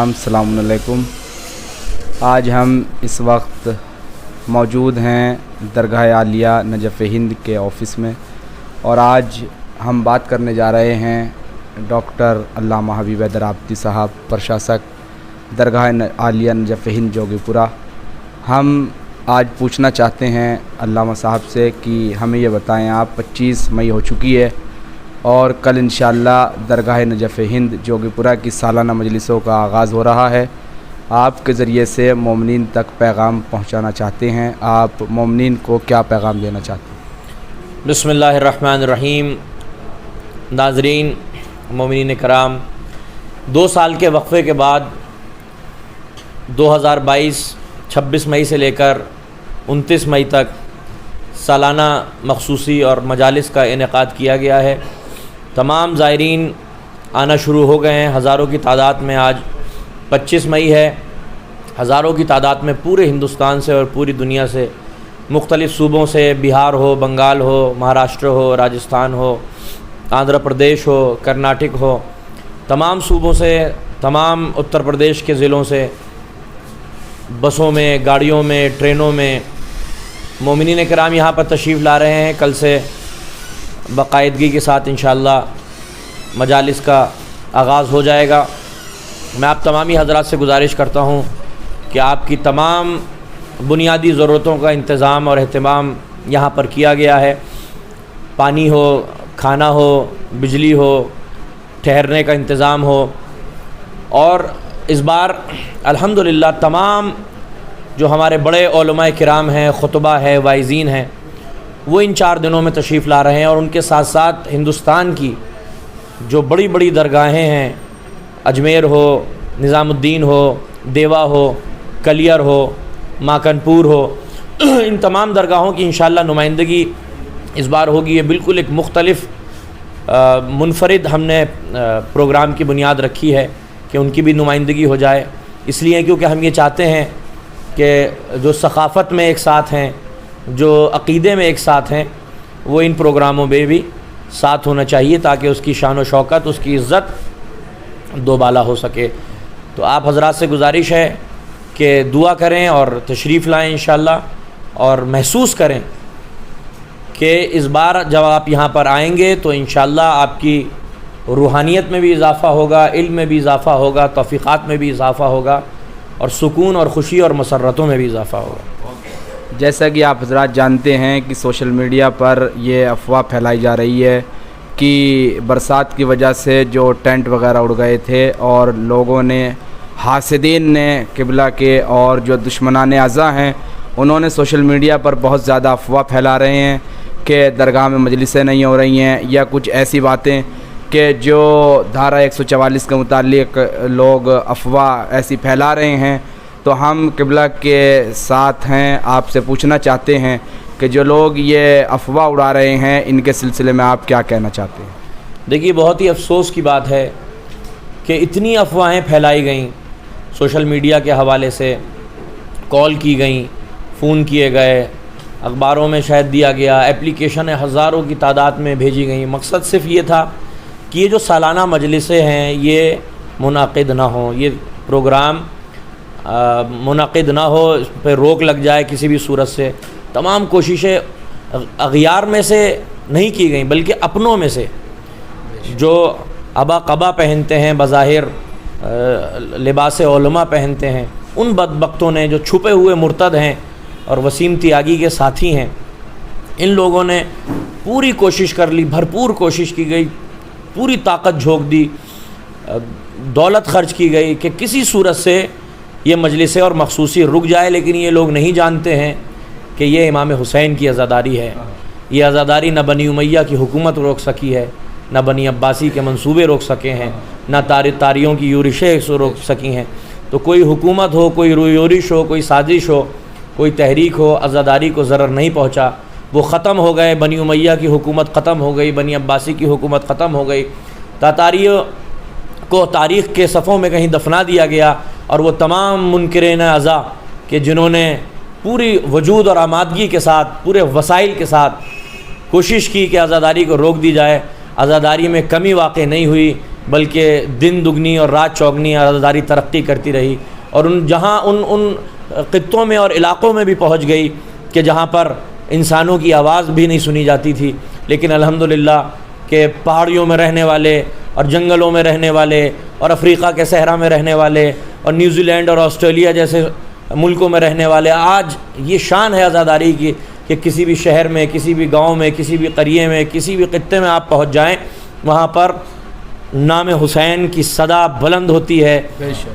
السلام علیکم۔ آج ہم اس وقت موجود ہیں درگاہ عالیہ نجف ہند کے آفس میں، اور آج ہم بات کرنے جا رہے ہیں ڈاکٹر علامہ حبیب حیدر آبادی صاحب، پرشاسک درگاہ عالیہ نجف ہند جوگی پورہ۔ ہم آج پوچھنا چاہتے ہیں علامہ صاحب سے کہ ہمیں یہ بتائیں، آپ 25 مئی ہو چکی ہے اور کل انشاءاللہ درگاہ نجف ہند جوگی پورہ کی سالانہ مجلسوں کا آغاز ہو رہا ہے۔ آپ کے ذریعے سے مومنین تک پیغام پہنچانا چاہتے ہیں، آپ مومنین کو کیا پیغام دینا چاہتے ہیں؟ بسم اللہ الرحمن الرحیم۔ ناظرین، مومنین کرام، 2 سال کے وقفے کے بعد 2022 26 مئی سے لے کر 29 مئی تک سالانہ مخصوصی اور مجالس کا انعقاد کیا گیا ہے۔ تمام زائرین آنا شروع ہو گئے ہیں، ہزاروں کی تعداد میں۔ آج 25 مئی ہے، ہزاروں کی تعداد میں پورے ہندوستان سے اور پوری دنیا سے، مختلف صوبوں سے، بہار ہو، بنگال ہو، مہاراشٹر ہو، راجستھان ہو، آندھرا پردیش ہو، کرناٹک ہو، تمام صوبوں سے، تمام اتر پردیش کے ضلعوں سے بسوں میں، گاڑیوں میں، ٹرینوں میں مومنین کرام یہاں پر تشریف لا رہے ہیں۔ کل سے باقاعدگی کے ساتھ انشاءاللہ مجالس کا آغاز ہو جائے گا۔ میں آپ تمامی حضرات سے گزارش کرتا ہوں کہ آپ کی تمام بنیادی ضرورتوں کا انتظام اور اہتمام یہاں پر کیا گیا ہے۔ پانی ہو، کھانا ہو، بجلی ہو، ٹھہرنے کا انتظام ہو، اور اس بار الحمدللہ تمام جو ہمارے بڑے علماء کرام ہیں، خطبہ ہے، واعظین ہیں، وہ ان 4 دنوں میں تشریف لا رہے ہیں، اور ان کے ساتھ ساتھ ہندوستان کی جو بڑی بڑی درگاہیں ہیں، اجمیر ہو، نظام الدین ہو، دیوا ہو، کلیئر ہو، ماکن پور ہو، ان تمام درگاہوں کی انشاءاللہ نمائندگی اس بار ہوگی۔ یہ بالکل ایک مختلف منفرد ہم نے پروگرام کی بنیاد رکھی ہے کہ ان کی بھی نمائندگی ہو جائے، اس لیے کیونکہ ہم یہ چاہتے ہیں کہ جو ثقافت میں ایک ساتھ ہیں، جو عقیدے میں ایک ساتھ ہیں، وہ ان پروگراموں میں بھی ساتھ ہونا چاہیے، تاکہ اس کی شان و شوکت، اس کی عزت دوبالا ہو سکے۔ تو آپ حضرات سے گزارش ہے کہ دعا کریں اور تشریف لائیں انشاءاللہ، اور محسوس کریں کہ اس بار جب آپ یہاں پر آئیں گے تو انشاءاللہ آپ کی روحانیت میں بھی اضافہ ہوگا، علم میں بھی اضافہ ہوگا، توفیقات میں بھی اضافہ ہوگا، اور سکون اور خوشی اور مسرتوں میں بھی اضافہ ہوگا۔ جیسا کہ آپ حضرات جانتے ہیں کہ سوشل میڈیا پر یہ افواہ پھیلائی جا رہی ہے کہ برسات کی وجہ سے جو ٹینٹ وغیرہ اڑ گئے تھے، اور لوگوں نے، حاسدین نے قبلہ کے اور جو دشمنان اعضاء ہیں، انہوں نے سوشل میڈیا پر بہت زیادہ افواہ پھیلا رہے ہیں کہ درگاہ میں مجلسیں نہیں ہو رہی ہیں، یا کچھ ایسی باتیں کہ جو دھارا 144 کے متعلق لوگ افواہ ایسی پھیلا رہے ہیں۔ تو ہم قبلہ کے ساتھ ہیں، آپ سے پوچھنا چاہتے ہیں کہ جو لوگ یہ افواہ اڑا رہے ہیں، ان کے سلسلے میں آپ کیا کہنا چاہتے ہیں؟ دیکھیے، بہت ہی افسوس کی بات ہے کہ اتنی افواہیں پھیلائی گئیں، سوشل میڈیا کے حوالے سے کال کی گئیں، فون کیے گئے، اخباروں میں شاید دیا گیا، اپلیکیشنیں ہزاروں کی تعداد میں بھیجی گئیں۔ مقصد صرف یہ تھا کہ یہ جو سالانہ مجلسیں ہیں یہ منعقد نہ ہوں، یہ پروگرام منعقد نہ ہو، اس پہ روک لگ جائے کسی بھی صورت سے۔ تمام کوششیں اغیار میں سے نہیں کی گئیں، بلکہ اپنوں میں سے جو عبا قبا پہنتے ہیں، بظاہر لباس علماء پہنتے ہیں، ان بدبختوں نے، جو چھپے ہوئے مرتد ہیں اور وسیم تیاگی کے ساتھی ہیں، ان لوگوں نے پوری کوشش کر لی، بھرپور کوشش کی گئی، پوری طاقت جھونک دی، دولت خرچ کی گئی کہ کسی صورت سے یہ مجلسیں اور مخصوصی رک جائے، لیکن یہ لوگ نہیں جانتے ہیں کہ یہ امام حسین کی عزاداری ہے۔ یہ عزاداری نہ بنی امیہ کی حکومت روک سکی ہے، نہ بنی عباسی کے منصوبے روک سکے ہیں، نہ تاریوں کی یورشیں روک سکی ہیں۔ تو کوئی حکومت ہو، کوئی یورش ہو، کوئی سازش ہو، کوئی تحریک ہو، عزاداری کو ضرر نہیں پہنچا۔ وہ ختم ہو گئے، بنی امیہ کی حکومت ختم ہو گئی، بنی عباسی کی حکومت ختم ہو گئی، تاتاریوں کو تاریخ کے صفوں میں کہیں دفنا دیا گیا، اور وہ تمام منکرین اعضاء کہ جنہوں نے پوری وجود اور آمادگی کے ساتھ، پورے وسائل کے ساتھ کوشش کی کہ عزاداری کو روک دی جائے، عزاداری میں کمی واقع نہیں ہوئی، بلکہ دن دگنی اور رات چوگنی عزاداری ترقی کرتی رہی، اور جہاں ان خطوں میں اور علاقوں میں بھی پہنچ گئی کہ جہاں پر انسانوں کی آواز بھی نہیں سنی جاتی تھی، لیکن الحمدللہ کہ پہاڑیوں میں رہنے والے اور جنگلوں میں رہنے والے اور افریقہ کے صحرا میں رہنے والے اور نیوزی لینڈ اور آسٹریلیا جیسے ملکوں میں رہنے والے، آج یہ شان ہے عزاداری کی کہ کسی بھی شہر میں، کسی بھی گاؤں میں، کسی بھی قریے میں، کسی بھی خطے میں آپ پہنچ جائیں، وہاں پر نام حسین کی صدا بلند ہوتی ہے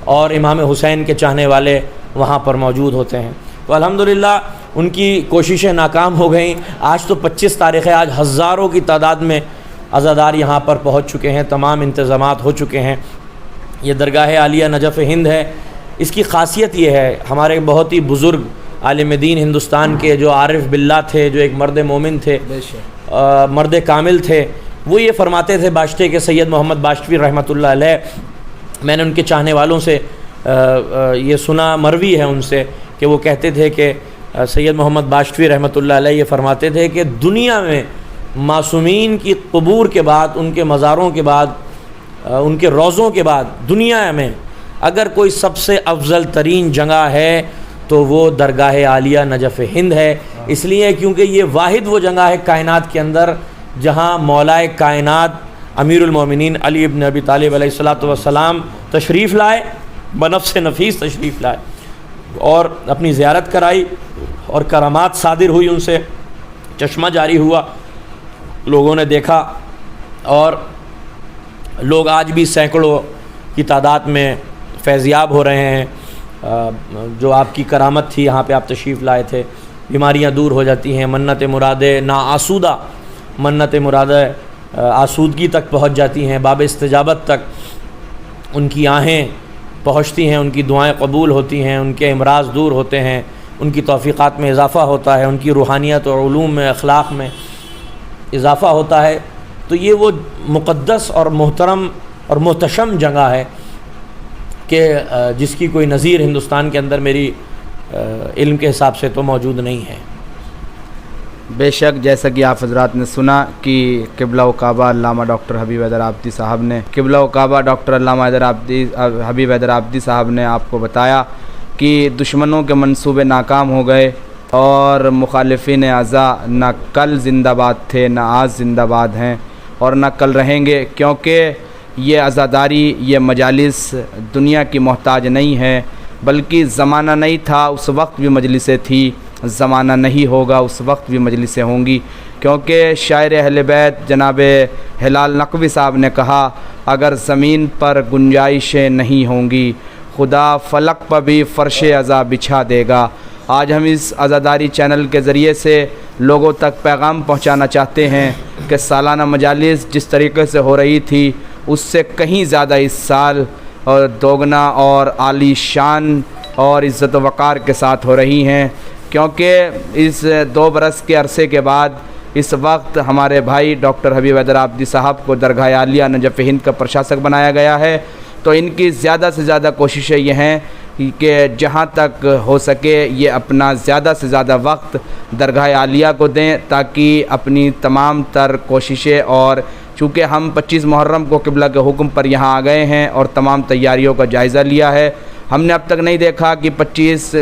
اور امام حسین کے چاہنے والے وہاں پر موجود ہوتے ہیں۔ تو الحمدللہ ان کی کوششیں ناکام ہو گئیں۔ آج تو 25 تاریخ ہے، آج ہزاروں کی تعداد میں عزادار یہاں پر پہنچ چکے ہیں، تمام انتظامات ہو چکے ہیں۔ یہ درگاہ عالیہ نجف ہند ہے، اس کی خاصیت یہ ہے، ہمارے بہت ہی بزرگ عالم دین ہندوستان کے جو عارف باللہ تھے، جو ایک مرد مومن تھے، مرد کامل تھے، وہ یہ فرماتے تھے باشتے کے سید محمد باشتوی رحمۃ اللہ علیہ، میں نے ان کے چاہنے والوں سے یہ سنا، مروی ہے ان سے، کہ وہ کہتے تھے کہ سید محمد باشتوی رحمۃ اللہ علیہ یہ فرماتے تھے کہ دنیا میں معصومین کی قبور کے بعد، ان کے مزاروں کے بعد، ان کے روضوں کے بعد دنیا میں اگر کوئی سب سے افضل ترین جگہ ہے تو وہ درگاہ عالیہ نجف ہند ہے، اس لیے کیونکہ یہ واحد وہ جگہ ہے کائنات کے اندر جہاں مولائے کائنات امیر المومنین علی ابن ابی طالب علیہ الصلوۃ والسلام تشریف لائے، بنفس نفیس تشریف لائے اور اپنی زیارت کرائی اور کرامات صادر ہوئی، ان سے چشمہ جاری ہوا، لوگوں نے دیکھا، اور لوگ آج بھی سینکڑوں کی تعداد میں فیضیاب ہو رہے ہیں۔ جو آپ کی کرامت تھی، یہاں پہ آپ تشریف لائے تھے، بیماریاں دور ہو جاتی ہیں، منت مرادے ناآسودہ منت مرادے آسودگی تک پہنچ جاتی ہیں، باب استجابت تک ان کی آہیں پہنچتی ہیں، ان کی دعائیں قبول ہوتی ہیں، ان کے امراض دور ہوتے ہیں، ان کی توفیقات میں اضافہ ہوتا ہے، ان کی روحانیت اور علوم میں، اخلاق میں اضافہ ہوتا ہے۔ تو یہ وہ مقدس اور محترم اور محتشم جگہ ہے کہ جس کی کوئی نظیر ہندوستان کے اندر میری علم کے حساب سے تو موجود نہیں ہے۔ بے شک جیسا کہ آپ حضرات نے سنا کہ قبلہ و کعبہ علامہ ڈاکٹر حبیب حیدر عابدی صاحب نے، قبلہ و کعبہ ڈاکٹر علامہ حبیب حیدر عابدی صاحب نے آپ کو بتایا کہ دشمنوں کے منصوبے ناکام ہو گئے اور مخالفین اعضاء نہ کل زندہ باد تھے، نہ آج زندہ باد ہیں اور نہ کل رہیں گے، کیونکہ یہ عزاداری، یہ مجالس دنیا کی محتاج نہیں ہے، بلکہ زمانہ نہیں تھا اس وقت بھی مجلسیں تھی، زمانہ نہیں ہوگا اس وقت بھی مجلسیں ہوں گی، کیونکہ شاعر اہل بیت جناب ہلال نقوی صاحب نے کہا اگر زمین پر گنجائشیں نہیں ہوں گی خدا فلک پر بھی فرش عزا بچھا دے گا۔ آج ہم اس عزاداری چینل کے ذریعے سے لوگوں تک پیغام پہنچانا چاہتے ہیں کہ سالانہ مجالس جس طریقے سے ہو رہی تھی اس سے کہیں زیادہ اس سال اور دوگنا اور عالی شان اور عزت و وقار کے ساتھ ہو رہی ہیں، کیونکہ اس 2 برس کے عرصے کے بعد اس وقت ہمارے بھائی ڈاکٹر حبیب حیدر عابدی صاحب کو درگاہ عالیہ نجف ہند کا پرشاسک بنایا گیا ہے۔ تو ان کی زیادہ سے زیادہ کوششیں یہ ہیں کہ جہاں تک ہو سکے یہ اپنا زیادہ سے زیادہ وقت درگاہ عالیہ کو دیں، تاکہ اپنی تمام تر کوششیں، اور چونکہ ہم 25 محرم کو قبلہ کے حکم پر یہاں آ گئے ہیں اور تمام تیاریوں کا جائزہ لیا ہے، ہم نے اب تک نہیں دیکھا کہ 25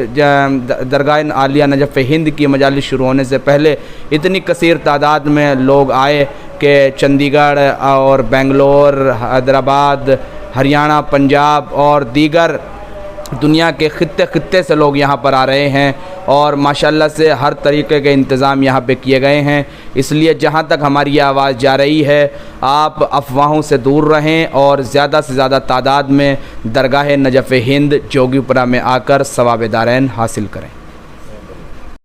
درگاہ عالیہ نجف ہند کی مجالس شروع ہونے سے پہلے اتنی کثیر تعداد میں لوگ آئے کہ چندی گڑھ اور بنگلور، حیدرآباد، ہریانہ، پنجاب اور دیگر دنیا کے خطے سے لوگ یہاں پر آ رہے ہیں، اور ماشاءاللہ سے ہر طریقے کے انتظام یہاں پہ کیے گئے ہیں۔ اس لیے جہاں تک ہماری یہ آواز جا رہی ہے آپ افواہوں سے دور رہیں اور زیادہ سے زیادہ تعداد میں درگاہ نجف ہند جوگی پورہ میں آ کر ثواب دارین حاصل کریں۔